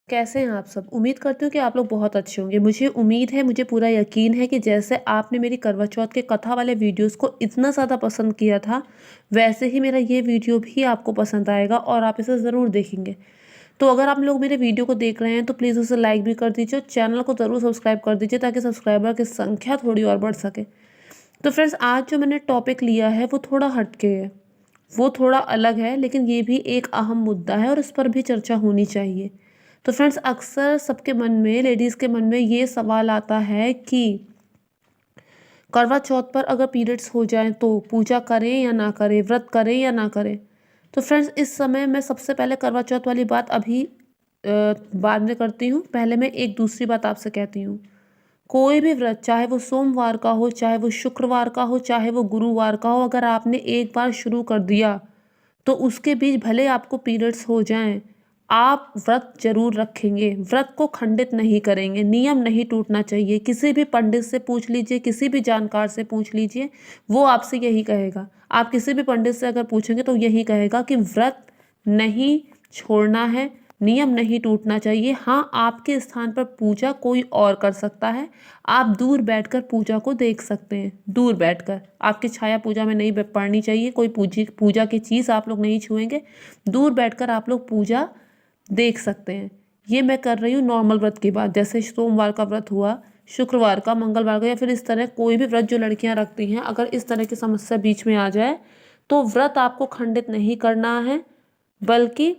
कैसे हैं आप सब? उम्मीद करती हूँ कि आप लोग बहुत अच्छे होंगे। मुझे उम्मीद है, मुझे पूरा यकीन है कि जैसे आपने मेरी करवा चौथ के कथा वाले वीडियोज़ को इतना ज़्यादा पसंद किया था, वैसे ही मेरा ये वीडियो भी आपको पसंद आएगा और आप इसे ज़रूर देखेंगे। तो अगर आप लोग मेरे वीडियो को देख रहे हैं तो प्लीज़ उसे लाइक भी कर दीजिए और चैनल को ज़रूर सब्सक्राइब कर दीजिए ताकि सब्सक्राइबर की संख्या थोड़ी और बढ़ सके। तो फ्रेंड्स, आज जो मैंने टॉपिक लिया है वो थोड़ा हट के है। वो थोड़ा अलग है, लेकिन ये भी एक अहम मुद्दा है और इस पर भी चर्चा होनी चाहिए। तो फ्रेंड्स, अक्सर सबके मन में, लेडीज़ के मन में ये सवाल आता है कि करवा चौथ पर अगर पीरियड्स हो जाएँ तो पूजा करें या ना करें, व्रत करें या ना करें? तो फ्रेंड्स, इस समय मैं सबसे पहले करवा चौथ वाली बात अभी बाद में करती हूँ। पहले मैं एक दूसरी बात आपसे कहती हूँ। कोई भी व्रत, चाहे वो सोमवार का हो, चाहे वो शुक्रवार का हो, चाहे वो गुरुवार का हो, अगर आपने एक बार शुरू कर दिया तो उसके बीच भले आपको पीरियड्स हो जाएं, आप व्रत जरूर रखेंगे। व्रत को खंडित नहीं करेंगे। नियम नहीं टूटना चाहिए। किसी भी पंडित से पूछ लीजिए, किसी भी जानकार से पूछ लीजिए, वो आपसे यही कहेगा। आप किसी भी पंडित से अगर पूछेंगे तो यही कहेगा कि व्रत नहीं छोड़ना है, नियम नहीं टूटना चाहिए। हाँ, आपके स्थान पर पूजा कोई और कर सकता है। आप दूर बैठकर पूजा को देख सकते हैं। दूर बैठकर आपकी छाया पूजा में नहीं पड़नी चाहिए। कोई पूजा की चीज़ आप लोग नहीं छुएंगे। दूर बैठकर आप लोग पूजा देख सकते हैं। ये मैं कर रही हूँ नॉर्मल व्रत की बात, जैसे सोमवार का व्रत हुआ, शुक्रवार का, मंगलवार का, या फिर इस तरह कोई भी व्रत जो लड़कियां रखती हैं। अगर इस तरह की समस्या बीच में आ जाए तो व्रत आपको खंडित नहीं करना है, बल्कि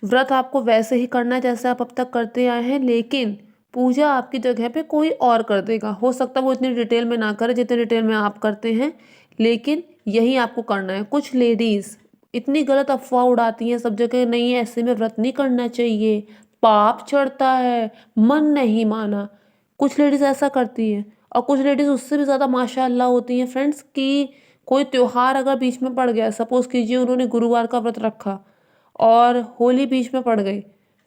व्रत आपको वैसे ही करना है जैसे आप अब तक करते आए हैं। लेकिन पूजा आपकी जगह पे कोई और कर देगा। हो सकता है वो इतनी डिटेल में ना करे जितने डिटेल में आप करते हैं, लेकिन यही आपको करना है। कुछ लेडीज इतनी गलत अफवाह उड़ाती हैं सब जगह, नहीं ऐसे में व्रत नहीं करना चाहिए, पाप चढ़ता है, मन नहीं माना। कुछ लेडीज ऐसा करती हैं और कुछ लेडीज उससे भी ज़्यादा माशाअल्लाह होती हैं फ्रेंड्स, कि कोई त्योहार अगर बीच में पड़ गया, सपोज कीजिए उन्होंने गुरुवार का व्रत रखा और होली बीच में पड़ गई,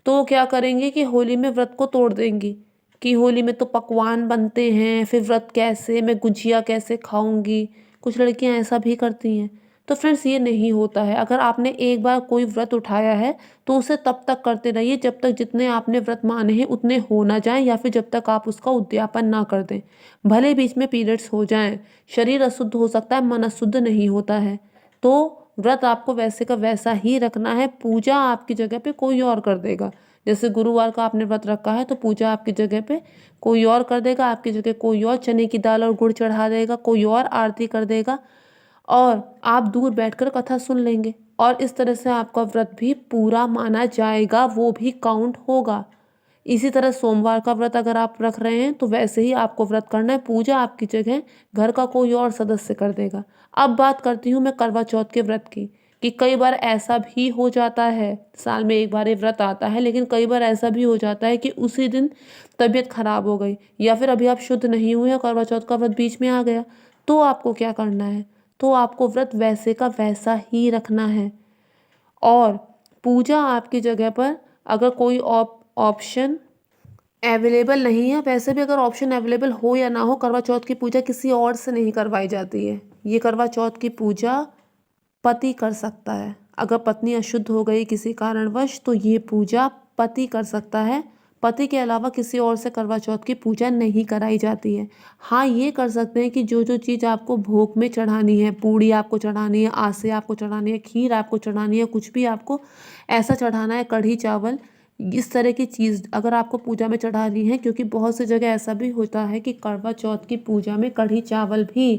तो क्या करेंगे कि होली में व्रत को तोड़ देंगी कि होली में तो पकवान बनते हैं, फिर व्रत कैसे, मैं गुजिया कैसे खाऊंगी। कुछ लड़कियां ऐसा भी करती हैं। तो फ्रेंड्स, ये नहीं होता है। अगर आपने एक बार कोई व्रत उठाया है तो उसे तब तक करते रहिए जब तक जितने आपने व्रत माने हैं उतने हो ना जाएं, या फिर जब तक आप उसका उद्यापन ना कर दें। भले बीच में पीरियड्स हो जाएं, शरीर अशुद्ध हो सकता है, मन अशुद्ध नहीं होता है। तो व्रत आपको वैसे का वैसा ही रखना है। पूजा आपकी जगह पे कोई और कर देगा। जैसे गुरुवार का आपने व्रत रखा है तो पूजा आपकी जगह पे कोई और कर देगा। आपकी जगह कोई और चने की दाल और गुड़ चढ़ा देगा, कोई और आरती कर देगा, और आप दूर बैठकर कथा सुन लेंगे। और इस तरह से आपका व्रत भी पूरा माना जाएगा, वो भी काउंट होगा। इसी तरह सोमवार का व्रत अगर आप रख रहे हैं तो वैसे ही आपको व्रत करना है। पूजा आपकी जगह घर का कोई और सदस्य कर देगा। अब बात करती हूँ मैं करवा चौथ के व्रत की, कि कई बार ऐसा भी हो जाता है, साल में एक बार ये व्रत आता है, लेकिन कई बार ऐसा भी हो जाता है कि उसी दिन तबीयत खराब हो गई, या फिर अभी आप शुद्ध नहीं हुए और करवा चौथ का व्रत बीच में आ गया। तो आपको क्या करना है? तो आपको व्रत वैसे का वैसा ही रखना है। और पूजा आपकी जगह पर अगर कोई ऑप्शन अवेलेबल नहीं है, वैसे भी अगर ऑप्शन अवेलेबल हो या ना हो, करवा चौथ की पूजा किसी और से नहीं करवाई जाती है। ये करवा चौथ की पूजा पति कर सकता है। अगर पत्नी अशुद्ध हो गई किसी कारणवश तो ये पूजा पति कर सकता है। पति के अलावा किसी और से करवा चौथ की पूजा नहीं कराई जाती है। हाँ, ये कर सकते हैं कि जो जो चीज़ आपको भोग में चढ़ानी है, पूड़ी आपको चढ़ानी है, आसे आपको चढ़ानी है, खीर आपको चढ़ानी है, कुछ भी आपको ऐसा चढ़ाना है, कढ़ी चावल, इस तरह की चीज़ अगर आपको पूजा में चढ़ानी है, क्योंकि बहुत सी जगह ऐसा भी होता है कि करवा चौथ की पूजा में कढ़ी चावल भी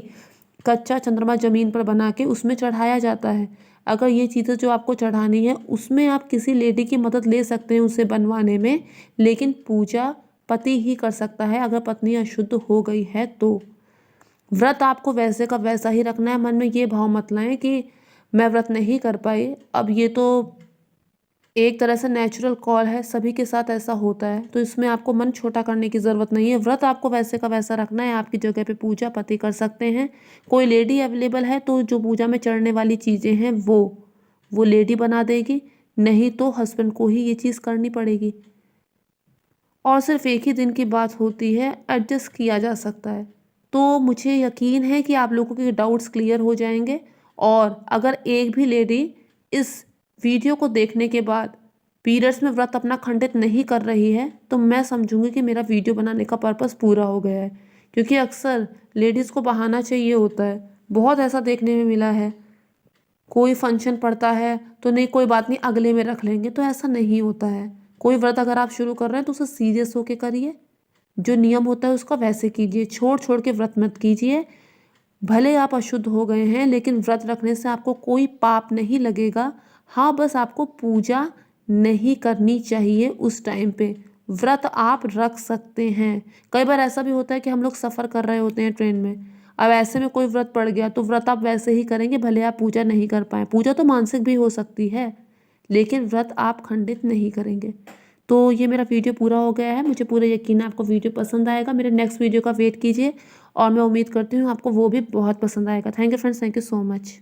कच्चा चंद्रमा जमीन पर बना के उसमें चढ़ाया जाता है। अगर ये चीज़ें जो आपको चढ़ानी है उसमें आप किसी लेडी की मदद ले सकते हैं उसे बनवाने में, लेकिन पूजा पति ही कर सकता है अगर पत्नी अशुद्ध हो गई है तो। व्रत आपको वैसे का वैसा ही रखना है। मन में ये भाव मत लाएं कि मैं व्रत नहीं कर पाई। अब ये तो एक तरह से नेचुरल कॉल है, सभी के साथ ऐसा होता है, तो इसमें आपको मन छोटा करने की ज़रूरत नहीं है। व्रत आपको वैसे का वैसा रखना है। आपकी जगह पे पूजा पति कर सकते हैं। कोई लेडी अवेलेबल है तो जो पूजा में चढ़ने वाली चीज़ें हैं वो लेडी बना देगी, नहीं तो हस्बैंड को ही ये चीज़ करनी पड़ेगी। और सिर्फ एक ही दिन की बात होती है, एडजस्ट किया जा सकता है। तो मुझे यकीन है कि आप लोगों के डाउट्स क्लियर हो जाएंगे। और अगर एक भी लेडी इस वीडियो को देखने के बाद पीरियड्स में व्रत अपना खंडित नहीं कर रही है, तो मैं समझूंगी कि मेरा वीडियो बनाने का पर्पस पूरा हो गया है। क्योंकि अक्सर लेडीज़ को बहाना चाहिए होता है, बहुत ऐसा देखने में मिला है। कोई फंक्शन पड़ता है तो नहीं, कोई बात नहीं, अगले में रख लेंगे, तो ऐसा नहीं होता है। कोई व्रत अगर आप शुरू कर रहे हैं तो उसे सीरियस होके करिए, जो नियम होता है उसका वैसे कीजिए, छोड़ छोड़ के व्रत मत कीजिए। भले आप अशुद्ध हो गए हैं, लेकिन व्रत रखने से आपको कोई पाप नहीं लगेगा। हाँ, बस आपको पूजा नहीं करनी चाहिए उस टाइम पे। व्रत आप रख सकते हैं। कई बार ऐसा भी होता है कि हम लोग सफ़र कर रहे होते हैं ट्रेन में, अब ऐसे में कोई व्रत पड़ गया तो व्रत आप वैसे ही करेंगे, भले आप पूजा नहीं कर पाएँ। पूजा तो मानसिक भी हो सकती है, लेकिन व्रत आप खंडित नहीं करेंगे। तो ये मेरा वीडियो पूरा हो गया है। मुझे पूरा यकीन है आपको वीडियो पसंद आएगा। मेरे नेक्स्ट वीडियो का वेट कीजिए और मैं उम्मीद करती हूँ आपको वो भी बहुत पसंद आएगा। Thank you friends, thank you so much.